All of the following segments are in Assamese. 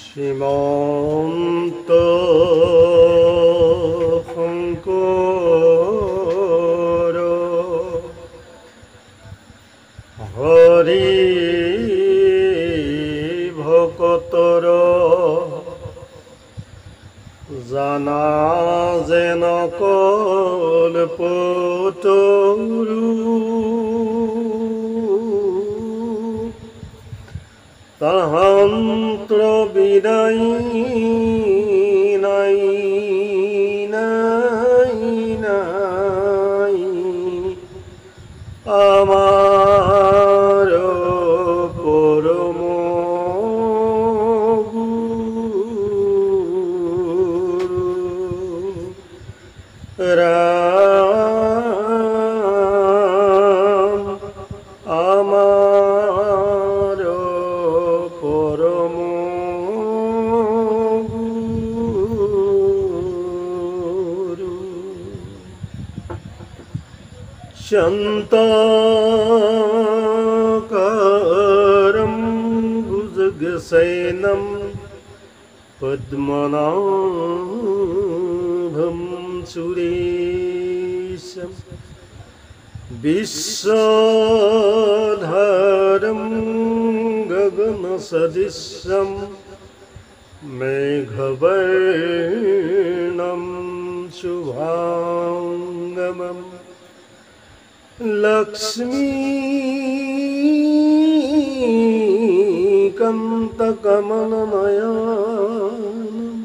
শ্ৰীমন্ত শংকৰ হৰি ভকতৰ জানা যেন কল্পতৰু তাহান্তৰ বিনাই নাই নাই নাই আমাৰ পৰম গুৰু ৰাম আমাৰ পৰম গুৰু শান্তকাৰম ভুজগশয়নম পদ্মনাভম সুরেশম বিশ্বধারম গগনসদৃশম মেঘবর্ণম শুভাঙ্গমম লক্ষ্মীকান্তকমলনয়নম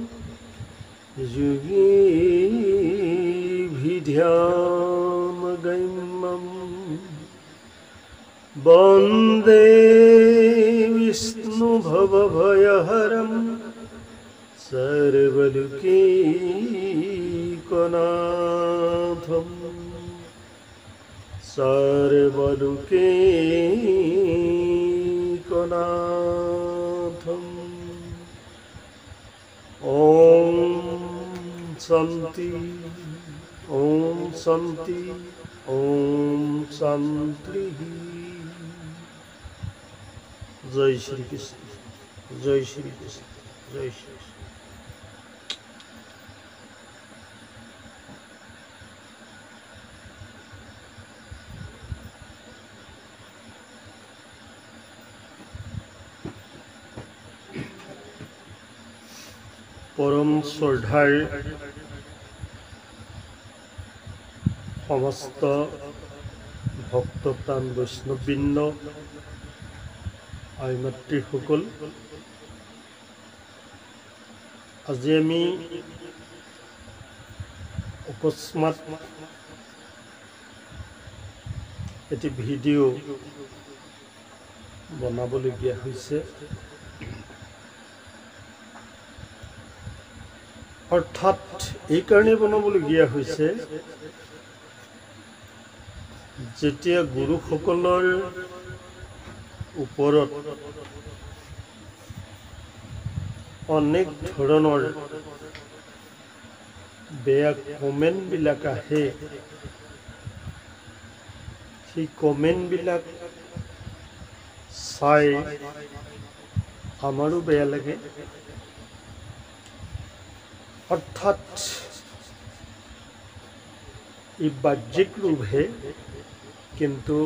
যোগীভিধ্যামগম্যম বন্দে বিষ্ণুভবভয়হরম সর্বলোকৈকনাথম সর্বলোকৈকনাথম। ওম শান্তি ওম শান্তি ওম শান্তি। জয় শ্রীকৃষ্ণ জয় শ্রীকৃষ্ণ জয় শ্রীকৃষ্ণ। পরম শ্ৰদ্ধাৰ সমস্ত ভক্তপ্ৰাণ বৈষ্ণৱবৃন্দ আই মাতৃসকল, আজি আমি অকস্মাৎ এটি ভিডিঅ' বনাবলগীয়া হৈছে। অৰ্থাৎ এইকাৰণে বনাবলগীয়া হৈছে, যেতিয়া গুৰুসকলৰ ওপৰত অনেক ধৰণৰ বেয়া কমেণ্টবিলাক আহে, সেই কমেণ্টবিলাক চাই আমাৰো বেয়া লাগে। অৰ্থাৎ এই বাহ্যিক ৰূপে কিন্তু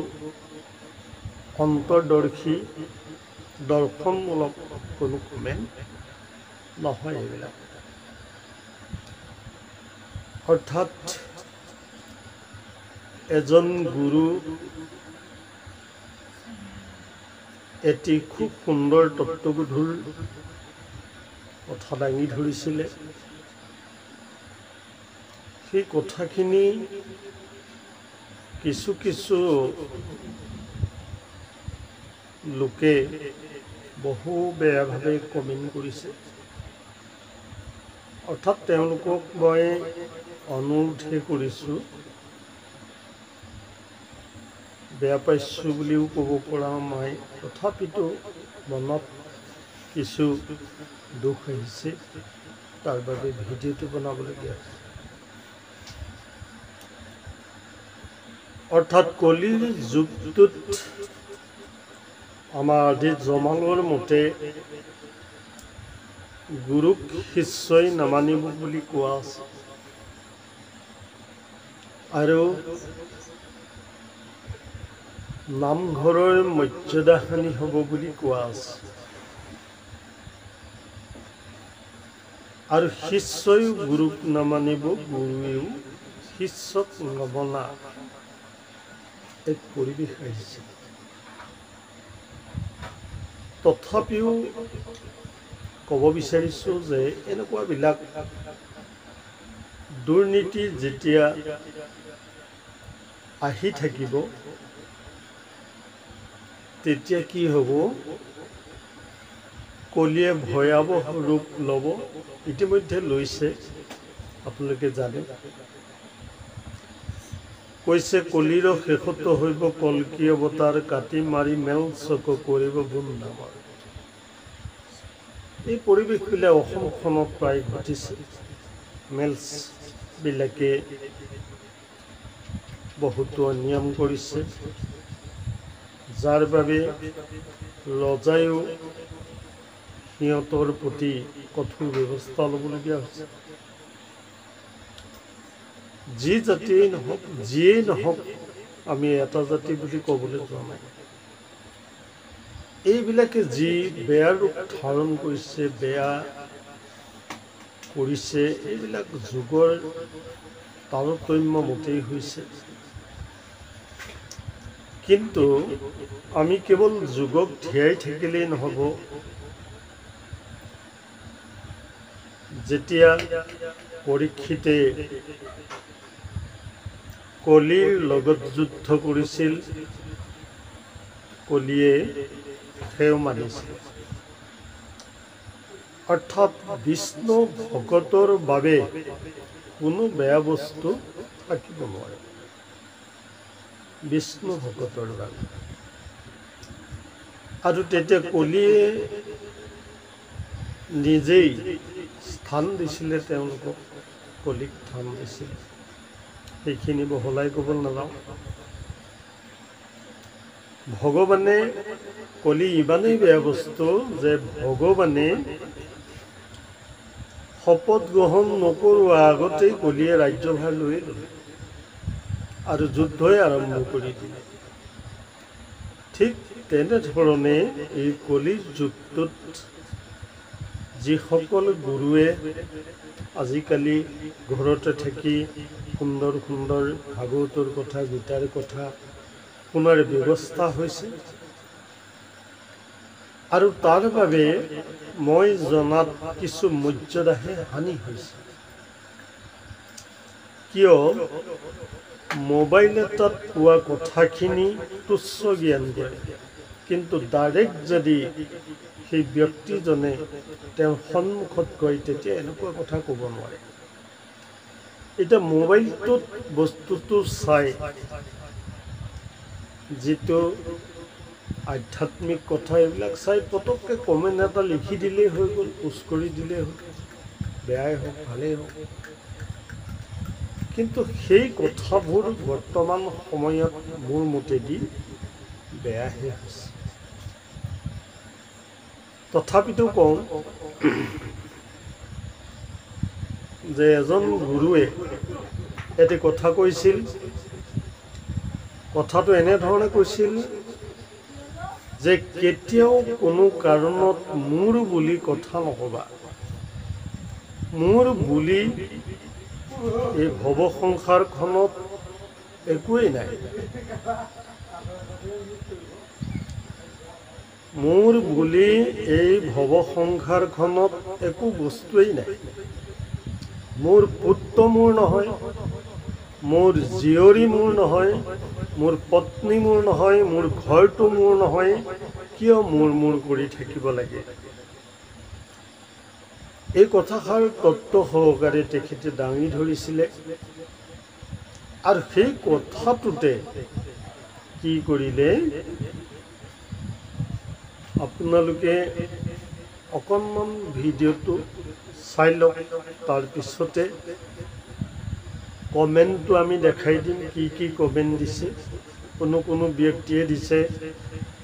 অন্তৰ্দৰ্শী দৰ্শনমূলক কোনো কমেণ্ট নহয় এইবিলাক। অৰ্থাৎ এজন গুৰু এটি খুব সুন্দৰ তত্ত্বগধুৰ কথা দাঙি ধৰিছিলে। সেই কথাখিনি কিছু কিছু লোকে বহু বেয়াভাৱে কমেণ্ট কৰিছে। অৰ্থাৎ তেওঁলোকক মই অনুৰোধ কৰিছোঁ, বেয়া পাইছোঁ বুলিও ক'ব পৰা নাই, তথাপিতো মনত কিছু দুখ আহিছে, তাৰ বাবে ভিডিঅ'টো বনাবলগীয়া হৈছে। অৰ্থাৎ কলিৰ যুগটোত আমাৰ আদি জমালৰ মতে গুৰুক শিষ্যই নামানিব বুলি কোৱা আছে আৰু নামঘৰৰ মৰ্যাদাহানি হ'ব বুলি কোৱা আছে আৰু শিষ্যইও গুৰুক নামানিব, গুৰুৱেও শিষ্যক নমনা এক পৰিৱেশ আহিছে। তথাপিও ক'ব বিচাৰিছোঁ যে এনেকুৱাবিলাক দুৰ্নীতি যেতিয়া আহি থাকিব তেতিয়া কি হ'ব, কলিয়ে ভয়াৱহ ৰূপ ল'ব। ইতিমধ্যে লৈছে, আপোনালোকে জানে। কৈছে কলিৰ শেষত হইব কল্কি অৱতাৰ, কাটি মাৰি মেল চকু কৰিব বৃন্দাবন। এই পৰিৱেশবিলাক অসমখনত প্ৰায় ঘটিছে। মেলছবিলাকে বহুতো অনিয়ম কৰিছে, যাৰ বাবে ৰজায়ো সিহঁতৰ প্ৰতি কঠোৰ ব্যৱস্থা ল'বলগীয়া হৈছে। যি জাতিয়েই নহওক, যিয়েই নহওক, আমি এটা জাতি বুলি ক'বলৈ যোৱা নাই। এইবিলাকে যি বেয়া ৰূপ ধাৰণ কৰিছে, বেয়া কৰিছে, এইবিলাক যুগৰ তাৰতম্য মতেই হৈছে। কিন্তু আমি কেৱল যুগক ধিয়াই থাকিলেই নহ'ব। যেতিয়া পৰীক্ষিতে কলিৰ লগত যুদ্ধ কৰিছিল, কলিয়ে সেও মানিছিল। অৰ্থাৎ বিষ্ণু ভকতৰ বাবে কোনো বেয়া বস্তু থাকিব নোৱাৰে। বিষ্ণু ভকতৰ বাবে। আৰু তেতিয়া কলিয়ে নিজেই স্থান দিছিলে, তেওঁলোকক কলিক স্থান দিছিল। সেইখিনি বহলাই ক'ব নাযাওঁ। ভগৱানে, কলি ইমানেই বেয়া বস্তু যে ভগৱানে শপত গ্ৰহণ নকৰোৱা আগতেই কলিয়ে ৰাজ্যভাৰ লৈ ল'লে আৰু যুদ্ধই আৰম্ভ কৰি দিলে। ঠিক তেনেধৰণে এই কলিৰ যুগটোত যিসকল গুৰুৱে আজিকালি ঘৰতে থাকি সুন্দৰ সুন্দৰ ভাগৱতৰ কথা, গীতাৰ কথা শুনাৰ ব্যৱস্থা হৈছে, আৰু তাৰ বাবে মই জনাত কিছু মৰ্যাদাহে হানি হৈছে। কিয়? মোবাইল এটাত পোৱা কথাখিনি তুচ্ছ জ্ঞান কৰে, কিন্তু ডাইৰেক্ট যদি সেই ব্যক্তিজনে তেওঁৰ সন্মুখত কয়, তেতিয়া এনেকুৱা কথা ক'ব নোৱাৰে। এতিয়া মোবাইলটোত বস্তুটো চাই, যিটো আধ্যাত্মিক কথা, এইবিলাক চাই পটককৈ কমেণ্ট এটা লিখি দিলেই হৈ গ'ল, পোষ্ট কৰি দিলেই হ'ল, বেয়াই হওক ভালেই হওক। কিন্তু সেই কথাবোৰ বৰ্তমান সময়ত মোৰ মতেদি বেয়াহে হৈছে। তথাপিতো কওঁ যে এজন গুৰুৱে এটি কথা কৈছিল। কথাটো এনেধৰণে কৈছিল যে কেতিয়াও কোনো কাৰণত মোৰ বুলি কথা নক'বা। মোৰ বুলি এই ভৱ সংসাৰখনত একোৱেই নাই। মোৰ বুলি এই ভৱ সংসাৰখনত একো বস্তুৱেই নাই। মোৰ পুত্ৰ মোৰ নহয়, মোৰ জীয়ৰী মোৰ নহয়, মোৰ পত্নী মোৰ নহয়, মোৰ ঘৰটো মোৰ নহয়। কিয় মোৰ কৰি থাকিব লাগে? এই কথাষাৰ তত্ত্ব সহকাৰে তেখেতে দাঙি ধৰিছিলে, আৰু সেই কথাটোতে কি কৰিলে, আপোনালোকে অকণমান ভিডিঅ'টো চাই লওক। তাৰপিছতে কমেণ্টটো আমি দেখাই দিম, কি কমেণ্ট দিছে। কোনো ব্যক্তিয়ে দিছে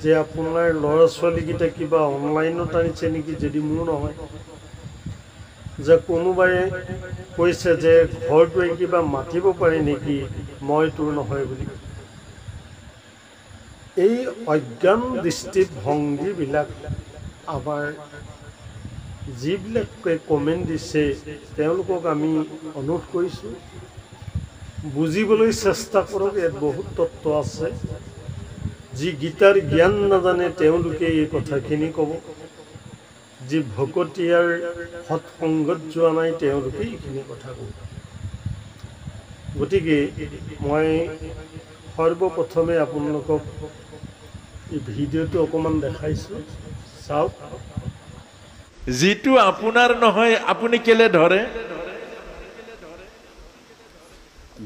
যে আপোনাৰ ল'ৰা ছোৱালীকেইটা কিবা অনলাইনত আনিছে নেকি, যদি মোৰ নহয়। যে কোনোবাই কৈছে যে ঘৰটোৱে কিবা মাতিব পাৰে নেকি মই তোৰ নহয় বুলি। এই অজ্ঞান দৃষ্টিভংগীবিলাক আমাৰ যিবিলাকে কমেণ্ট দিছে তেওঁলোকক আমি অনুৰোধ কৰিছোঁ বুজিবলৈ চেষ্টা কৰক। ইয়াত বহুত তত্ত্ব আছে। যি গীতাৰ জ্ঞান নাজানে তেওঁলোকে এই কথাখিনি ক'ব, যি ভকতীয়াৰ সৎসংগত যোৱা নাই তেওঁলোকে এইখিনি কথা ক'ব। গতিকে মই সৰ্বপ্ৰথমে আপোনালোকক এই ভিডিঅ'টো অকণমান দেখাইছোঁ, চাওক। যিটো আপোনাৰ নহয় আপুনি কেলে ধৰে?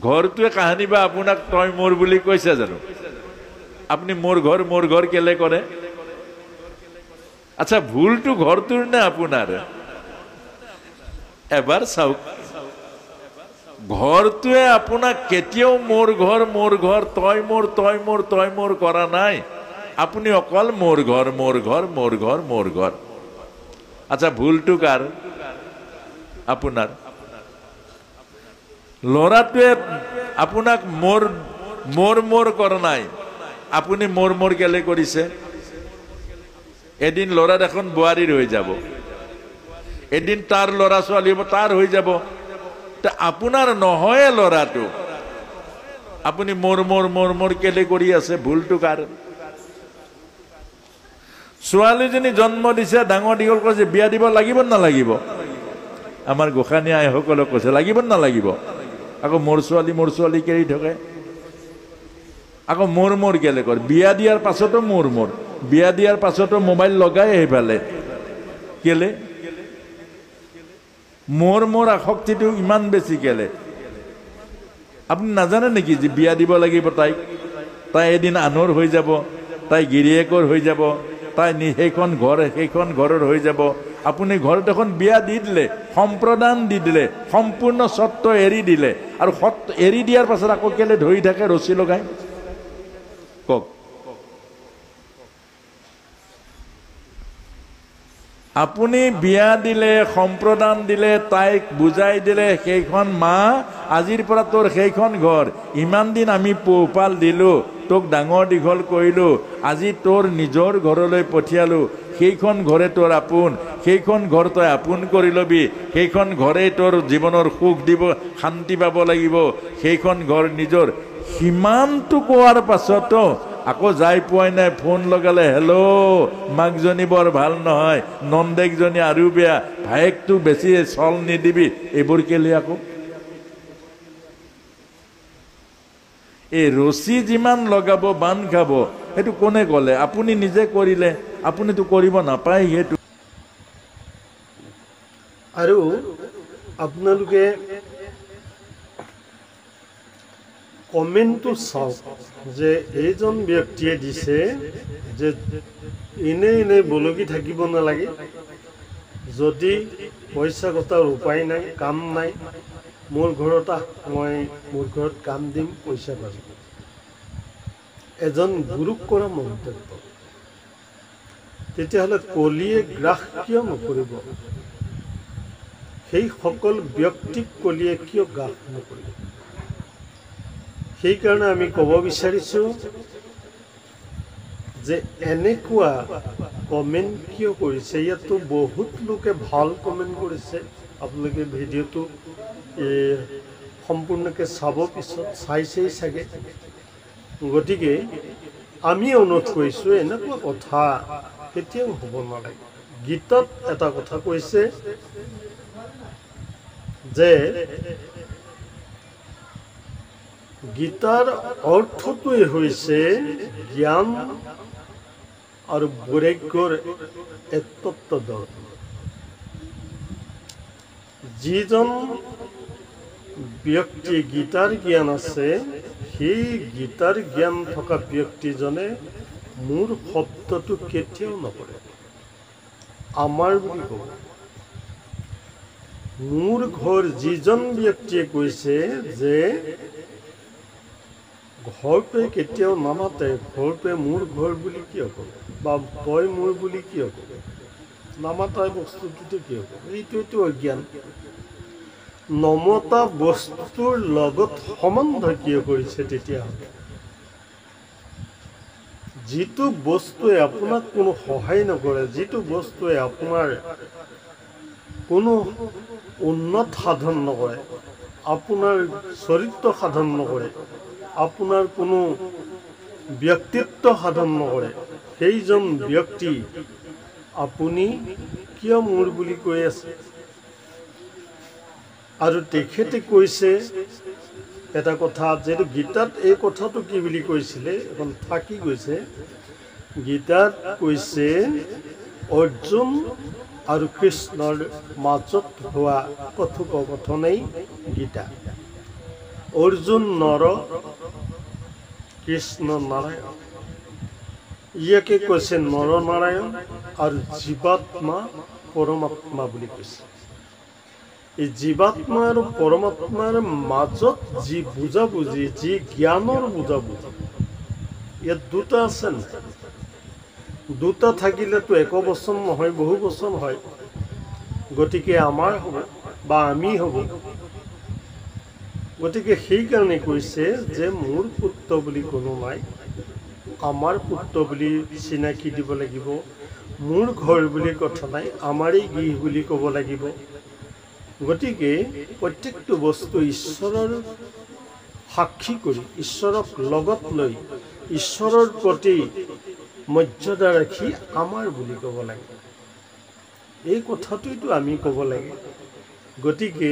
ঘৰটোৱে কাহানি বা আপোনাক তই মোৰ বুলি কৈছে জানো? আপুনি মোৰ ঘৰ কেলে কৰে? আচ্ছা, ভুলটো ঘৰটোৰ নে আপোনাৰ? এবাৰ চাওক, ঘৰটোৱে আপোনাক কেতিয়াও মোৰ ঘৰ তই মোৰ কৰা নাই। আপুনি অকল মোৰ ঘৰ। আচ্ছা, ভুলটো কাৰ? আপোনাৰ। ল'ৰাটোৱে আপোনাক মোৰ কৰা নাই, আপুনি মোৰ কেলে কৰিছে? এদিন ল'ৰা দেখোন বোৱাৰীৰ হৈ যাব, এদিন তাৰ ল'ৰা ছোৱালী হ'ব, তাৰ হৈ যাব। আপোনাৰ নহয় ল'ৰাটো, আপুনি মোৰ কেলে কৰি আছে? ভুলটো কাৰ? ছোৱালীজনী জন্ম দিছে, ডাঙৰ দীঘল কৰিছে, বিয়া দিব লাগিব নালাগিব? আমাৰ গোসাঁনী আইসকলক কৈছে লাগিব নালাগিব? আকৌ মোৰ ছোৱালী কেৰি থাকে। আকৌ মোৰ কেলে কৰে? বিয়া দিয়াৰ পাছতো মোৰ বিয়া দিয়াৰ পাছতো মোবাইল লগাই সেইফালে কেলে? মোৰ আসক্তিটো ইমান বেছি কেলে? আপুনি নাজানে নেকি যে বিয়া দিব লাগিব তাইক? তাই এদিন আনৰ হৈ যাব, তাই গিৰিয়েকৰ হৈ যাব, তাই সেইখন ঘৰৰ হৈ যাব। আপুনি ঘৰত এখন বিয়া দি দিলে, সম্প্ৰদান দি দিলে, সম্পূৰ্ণ স্বত্ব এৰি দিলে, আৰু এৰি দিয়াৰ পাছত আকৌ কেলে ধৰি থাকে ৰছী লগাই? কওক। আপুনি বিয়া দিলে, সম্প্ৰদান দিলে, তাইক বুজাই দিলে সেইখন মা আজিৰ পৰা তোৰ সেইখন ঘৰ, ইমান দিন আমি পোহপাল দিলো, তোক ডাঙৰ দীঘল কৰিলো, আজি তোৰ নিজৰ ঘৰলৈ পঠিয়ালো, সেইখন ঘৰে তোৰ আপোন, সেইখন ঘৰ তই আপোন কৰি লবি, সেইখন ঘৰেই তোৰ জীৱনৰ সুখ দিব, শান্তি পাব লাগিব, সেইখন ঘৰ নিজৰ। সিমানটো কোৱাৰ পাছতো আকৌ যাই পোৱাই নাই, ফোন লগালে হেল্ল', মাকজনী বৰ ভাল নহয়, নন্দেকজনী আৰু বেয়া, ভায়েকটো বেছি চল নিদিবি, এইবোৰ কেলে? আকৌ এই ৰছী যিমান লগাব বান খাব, সেইটো কোনে ক'লে? আপুনি নিজে কৰিলে, আপুনিতো কৰিব নাপায় সেইটো। আৰু আপোনালোকে কমেণ্টটো চাওক যে এইজন ব্যক্তিয়ে দিছে যে এনেই বলকি থাকিব নালাগে, যদি পইচা ঘটাৰ উপায় নাই, কাম নাই, মোৰ ঘৰত মই মোৰ ঘৰত কাম দিম, পইচা পাবি। এজন গুৰুক কৰা মন্তব্য। তেতিয়াহ'লে কলিয়ে গ্ৰাস কিয় নকৰিব? সেই সকল ব্যক্তিক কলিয়ে কিয় গ্ৰাস নকৰিব? সেইকাৰণে আমি ক'ব বিচাৰিছোঁ যে এনেকুৱা কমেণ্ট কিয় কৰিছে? ইয়াতো বহুত লোকে ভাল কমেণ্ট কৰিছে। আপোনালোকে ভিডিঅ'টো সম্পূৰ্ণকৈ চাব, পিছত চাইছেই চাগে। গতিকে আমি অনুৰোধ কৰিছোঁ এনেকুৱা কথা কেতিয়াও হ'ব নালাগে। গীতাত এটা কথা কৈছে যে গীতাৰ অৰ্থটোৱে হৈছে জ্ঞান আৰু বৈৰাগ্যৰ একতত্ব দৰ্শন। যিজন ব্যক্তি গীতাৰ জ্ঞান আছে, সেই গীতাৰ জ্ঞান থকা ব্যক্তিজনে মোৰ শব্দটো কেতিয়াও নকৰে, আমাৰ বুলি ক'ব। মোৰ ঘৰ যিজন ব্যক্তিয়ে কৈছে যে ঘৰটোৱে কেতিয়াও নামাতে, ঘৰটোৱে মোৰ ঘৰ বুলি কিয় ক'ব, বা তই মোৰ বুলি কিয় ক'ব? নামাতা বস্তুটোতে কি হ'ব? এইটোৱেতো অজ্ঞান। নমতা বস্তুৰ লগত সম্বন্ধ কিয় কৰিছে তেতিয়াহ'লে? যিটো বস্তুৱে আপোনাক কোনো সহায় নকৰে, যিটো বস্তুৱে আপোনাৰ কোনো উন্নত সাধন নকৰে, আপোনাৰ চৰিত্ৰ সাধন নকৰে, আপোনাৰ কোনো ব্যক্তিত্ব সাধন নকৰে, সেইজন ব্যক্তি আপুনি কিয় মোৰ বুলি কৈ আছে? আৰু তেখেতে কৈছে এটা কথা, যিহেতু গীতাত এই কথাটো কি বুলি কৈছিলে, এখন থাকি গৈছে। গীতাত কৈছে অৰ্জুন আৰু কৃষ্ণৰ মাজত হোৱা কথোপকথনেই গীতা। অৰ্জুন নৰ, কৃষ্ণ নাৰায়ণ। ইয়াকে কৈছে নৰনাৰায়ণ আৰু জীৱাত্মা পৰমাত্মা বুলি কৈছে। এই জীৱাত্মা আৰু পৰমাত্মাৰ মাজত যি বুজাবুজি, যি জ্ঞানৰ বুজাবুজি, ইয়াত দুটা আছে নাই? দুটা থাকিলেতো একবচন নহয়, বহু বচন হয়। গতিকে আমাৰ হ'ব বা আমি হ'ব। গতিকে সেইকাৰণে কৈছে যে মোৰ পুত্ৰ বুলি কোনো নাই, আমাৰ পুত্ৰ বুলি চিনাকি দিব লাগিব। মোৰ ঘৰ বুলি কথা নাই, আমাৰেই গৃহ বুলি ক'ব লাগিব। গতিকে প্ৰত্যেকটো বস্তু ঈশ্বৰৰ সাক্ষী কৰি, ঈশ্বৰক লগত লৈ, ঈশ্বৰৰ প্ৰতি মৰ্যাদা ৰাখি আমাৰ বুলি ক'ব লাগে। এই কথাটোতো আমি ক'ব লাগে। গতিকে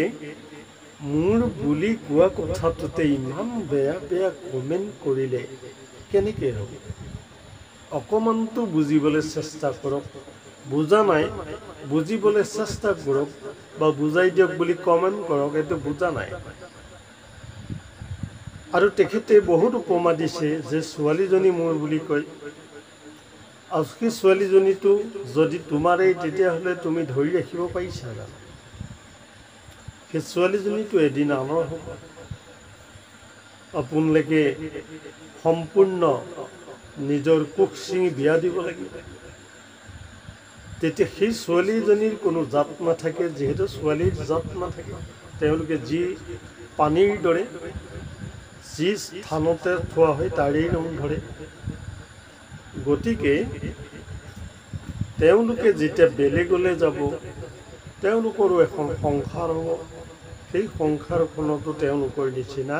মোৰ বুলি কোৱা কথাটোতে ইমান বেয়া বেয়া কমেণ্ট কৰিলে কেনেকৈ হ'ব? অকণমানটো বুজিবলৈ চেষ্টা কৰক। বুজা নাই, বুজিবলৈ চেষ্টা কৰক বা বুজাই দিয়ক বুলি কমেণ্ট কৰক, এইটো বুজা নাই। আৰু তেখেতে বহুত উপমা দিছে যে ছোৱালীজনী মোৰ বুলি কয়। আৰু সেই ছোৱালীজনীটো যদি তোমাৰেই, তেতিয়াহ'লে তুমি ধৰি ৰাখিব পাৰিছা জানো? সেই ছোৱালীজনীটো এদিন আনৰ হ'ব। আপোনালোকে সম্পূৰ্ণ নিজৰ কোখ ছিঙি বিয়া দিব লাগিব। তেতিয়া সেই ছোৱালীজনীৰ কোনো জাত নাথাকে। যিহেতু ছোৱালীৰ জাত নাথাকে, তেওঁলোকে যি পানীৰ দৰে যি স্থানতে থোৱা হয় তাৰেই ৰং ধৰে। গতিকে তেওঁলোকে যেতিয়া বেলেগলৈ যাব, তেওঁলোকৰো এখন সংসাৰ হ'ব। সেই সংসাৰখনতো তেওঁলোকৰ নিচিনা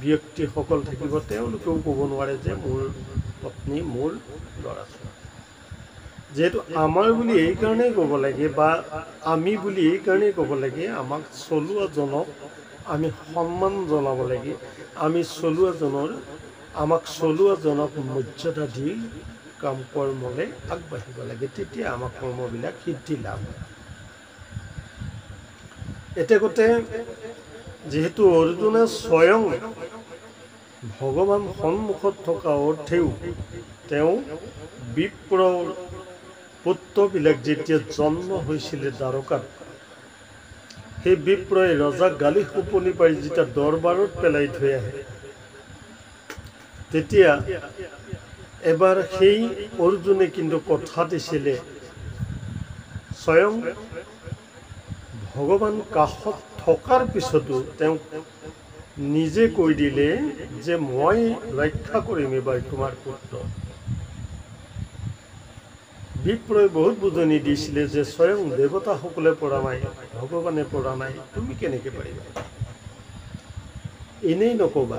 ব্যক্তিসকল থাকিব। তেওঁলোকেও ক'ব নোৱাৰে যে মোৰ পত্নী, মোৰ ল'ৰা ছোৱালী। যিহেতু আমাৰ বুলি এইকাৰণেই ক'ব লাগে বা আমি বুলি এইকাৰণেই ক'ব লাগে, আমাক চলোৱাজনক আমি সন্মান জনাব লাগে। আমাক চলোৱাজনক মৰ্যাদা দি কাম কৰ্মলৈ আগবাঢ়িব লাগে। তেতিয়া আমাৰ কৰ্মবিলাক সিদ্ধি লাভ হয়। এতিয়া যিহেতু অৰ্জুনে স্বয়ং ভগৱান সন্মুখত থকা অৰ্থেও তেওঁ বিপ্ৰৰ পুত্ৰবিলাক যেতিয়া জন্ম হৈছিলে দ্বাৰকাত, সেই বিপ্ৰই ৰজাক গালি শপনি পাৰি যেতিয়া দৰবাৰত পেলাই থৈ আহে, তেতিয়া এবাৰ সেই অৰ্জুনে কিন্তু কথা দিছিলে, স্বয়ং ভগৱান কাষত থকাৰ পিছতো তেওঁ নিজে কৈ দিলে যে মই ৰক্ষা কৰিম এবাৰ তোমাৰ পুত্ৰ। বিপ্ৰই বহুত বুজনি দিছিলে যে স্বয়ং দেৱতাসকলে পৰা নাই, ভগৱানে পৰা নাই, তুমি কেনেকৈ পাৰিবা? এনেই নক'বা।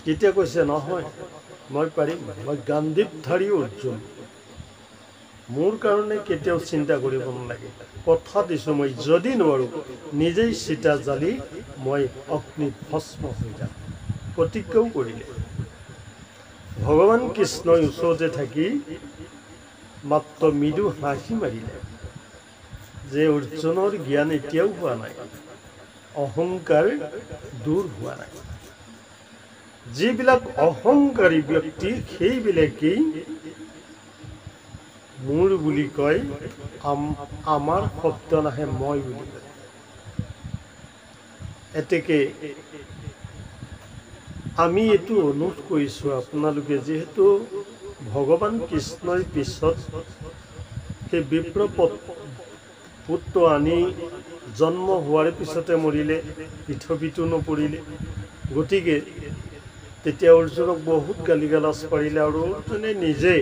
তেতিয়া কৈছে নহয়, মই পাৰিম, মই গান্ধীৱধাৰী অৰ্জুন। মোৰ কাৰণে কেতিয়াও চিন্তা কৰিব নালাগে। কথা দিছোঁ, মই যদি নোৱাৰোঁ নিজেই চিতা জ্বালি মই অগ্নিত ভস্ম হৈ যাম। প্ৰতিজ্ঞাও কৰিলে। ভগৱান কৃষ্ণই ওচৰতে থাকি মাত্ৰ মৃদু হাঁহি মাৰিলে যে অৰ্জুনৰ জ্ঞান এতিয়াও হোৱা নাই, অহংকাৰ দূৰ হোৱা নাই। যিবিলাক অহংকাৰী ব্যক্তি সেইবিলাকেই মোৰ বুলি কয়, আমাৰ শব্দ নাহে, মই বুলি কয়। এতেকে আমি এইটো অনুৰোধ কৰিছোঁ, আপোনালোকে যিহেতু ভগৱান কৃষ্ণৰ পিছত সেই বিপ্ৰ পুত্ৰ আনি জন্ম হোৱাৰ পিছতে মৰিলে, পৃথিৱীতো নপৰিলে। গতিকে তেতিয়া অৰ্জুনক বহুত গালি গালাজ পাৰিলে আৰু অৰ্জুনে নিজে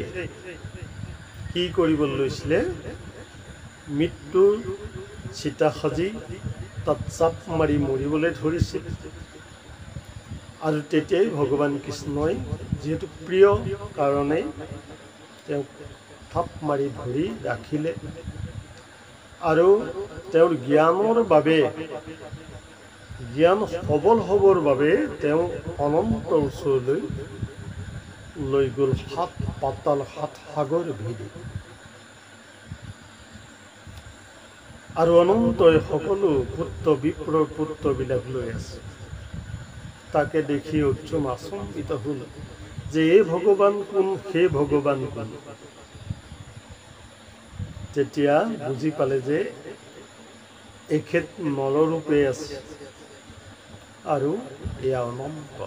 কি কৰিবলৈ লৈছিলে, মৃত্যুৰ চিতা সাজি তাত চাপ মাৰি মৰিবলৈ ধৰিছিল। আৰু তেতিয়াই ভগৱান কৃষ্ণই যিহেতু প্ৰিয় কাৰণে তেওঁক থাপ মাৰি ধৰি ৰাখিলে আৰু তেওঁৰ জ্ঞানৰ বাবে, জ্ঞান সবল হ'বৰ বাবে তেওঁ অনন্ত ওচৰলৈ লৈ গ'ল, 7 পাতাল 7 সাগৰ ভেদি। আৰু অনন্তই সকলো পুত্ৰ বিপ্ৰৰ পুত্ৰবিলাক লৈ আছে। তাকে দেখি অৰ্জুন আচম্বিত হ'ল যে এই ভগৱান কোন, সেই ভগৱান কোন। তেতিয়া বুজি পালে যে এখেত নৰৰূপে আছে আৰু এয়া অনন্ত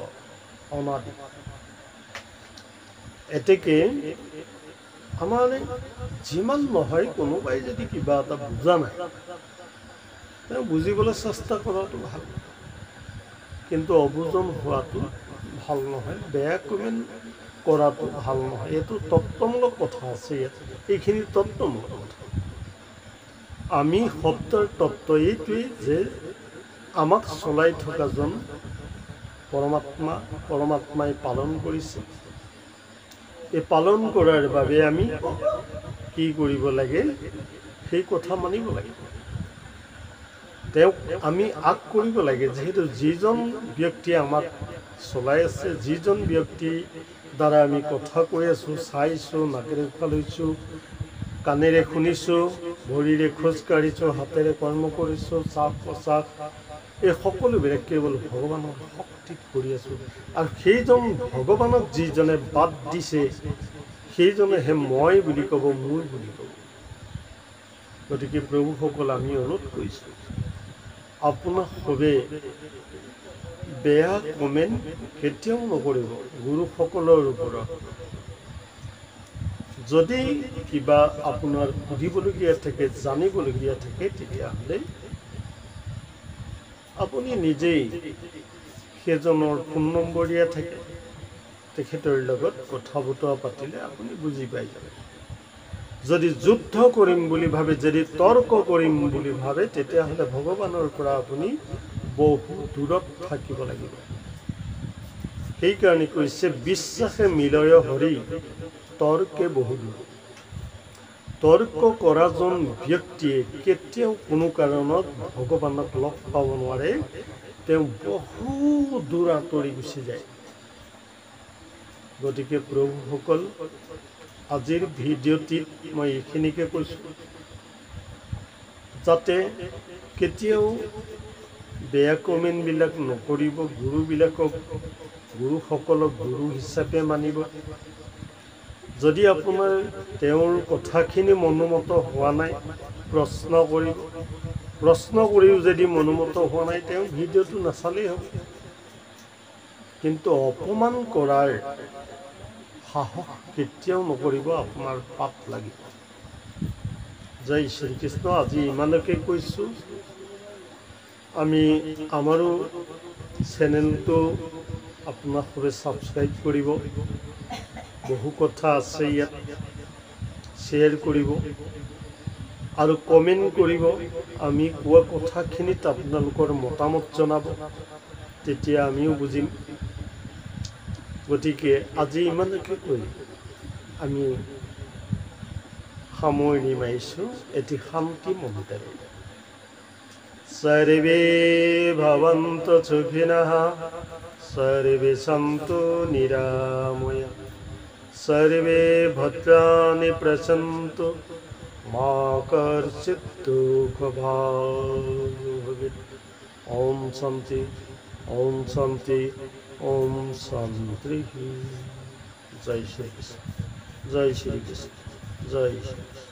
অনাদি। এতেকে আমাৰ যিমান নহয়, কোনোবাই যদি কিবা এটা বুজা নাই তেওঁ বুজিবলৈ চেষ্টা কৰাটো ভাল, কিন্তু অবুজন হোৱাটো ভাল নহয়, বেয়া কমেণ্ট কৰাটো ভাল নহয়। এইটো তত্ত্বমূলক কথা আছে ইয়াত, এইখিনি তত্ত্বমূলক কথা। আমি শব্দৰ তত্ত্ব এইটোৱেই যে আমাক চলাই থকাজন পৰমাত্মা, পৰমাত্মাই পালন কৰিছে। এই পালন কৰাৰ বাবে আমি কি কৰিব লাগে, সেই কথা মানিব লাগে। তেওঁক আমি আগ কৰিব লাগে। যিহেতু যিজন ব্যক্তিয়ে আমাক চলাই আছে, যিজন ব্যক্তিৰ দ্বাৰা আমি কথা কৈ আছোঁ, চাইছোঁ, নাকেৰে উশাহ লৈছোঁ, কাণেৰে শুনিছোঁ, ভৰিৰে খোজ কাঢ়িছোঁ, হাতেৰে কৰ্ম কৰিছোঁ, শ্বাস প্ৰশ্বাস, এই সকলোবিলাক কেৱল ভগৱানৰ শক্তিত কৰি আছোঁ। আৰু সেইজন ভগৱানক যিজনে বাদ দিছে, সেইজনেহে মই বুলি ক'ব, মোৰ বুলি ক'ব। গতিকে প্ৰভুসকল, আমি অনুৰোধ কৰিছোঁ, আপোনাক সবে বেয়া কমেণ্ট কেতিয়াও নকৰিব গুৰুসকলৰ ওপৰত। যদি কিবা আপোনাৰ সুধিবলগীয়া থাকে, জানিবলগীয়া থাকে, তেতিয়াহ'লে আপুনি নিজেই সেইজনৰ ফোন নম্বৰ দিয়া থাকে, তেখেতৰ লগত কথা বতৰা পাতিলে আপুনি বুজি পাই যাব। যদি যুদ্ধ কৰিম বুলি ভাবে, যদি তৰ্ক কৰিম বুলি ভাবে, তেতিয়াহ'লে ভগৱানৰ পৰা আপুনি বহু দূৰত থাকিব লাগিব। সেইকাৰণে কৈছে, বিশ্বাসে মিলয় হৰি, তৰ্কে বহু দূৰ। তৰ্ক কৰাজন ব্যক্তিয়ে কেতিয়াও কোনো কাৰণত ভগৱানক লগ পাব নোৱাৰে, তেওঁ বহু দূৰ আঁতৰি গুচি যায়। গতিকে প্ৰভুসকল, আজিৰ ভিডিঅ'টিত মই এইখিনিকে কৈছোঁ, যাতে কেতিয়াও বেয়া কমেণ্টবিলাক নকৰিব, গুৰুসকলক গুৰু হিচাপে মানিব। যদি আপোনাৰ তেওঁৰ কথাখিনি মনোমত হোৱা নাই, প্ৰশ্ন কৰিব। প্ৰশ্ন কৰিও যদি মনোমত হোৱা নাই, তেওঁ ভিডিঅ'টো নাচালেই হ'ব। কিন্তু অপমান কৰাৰ সাহস কেতিয়াও নকৰিব, আপোনাৰ পাপ লাগিব। জয় শ্ৰীকৃষ্ণ। আজি ইমানকে কৈছোঁ। আমি আমাৰো চেনেলটো আপোনাক সবে ছাবস্ক্ৰাইব কৰিব। বহু কথা আছে ইয়াত, শ্বেয়াৰ কৰিব আৰু কমেণ্ট কৰিব। আমি কোৱা কথাখিনিত আপোনালোকৰ মতামত জনাব, তেতিয়া আমিও বুজিম। গতিকে আজি ইমানকে কৈ আমি সামৰণি মাৰিছোঁ এটি শান্তি মন্ত্ৰেৰে। সৰ্বে ভৱন্তু সুখিনঃ, সৰ্বে সন্তু নিৰাময়া, সর্বে ভদ্রাণি পশ্যন্তু মা কশ্চিৎ দুঃখভাগ্ ভবেৎ। ওম শান্তি, ওম শান্তি, ওম শান্তি। জয় শ্রীকৃষ্ণ, জয় শ্রীকৃষ্ণ, জয় শ্রীকৃষ্ণ।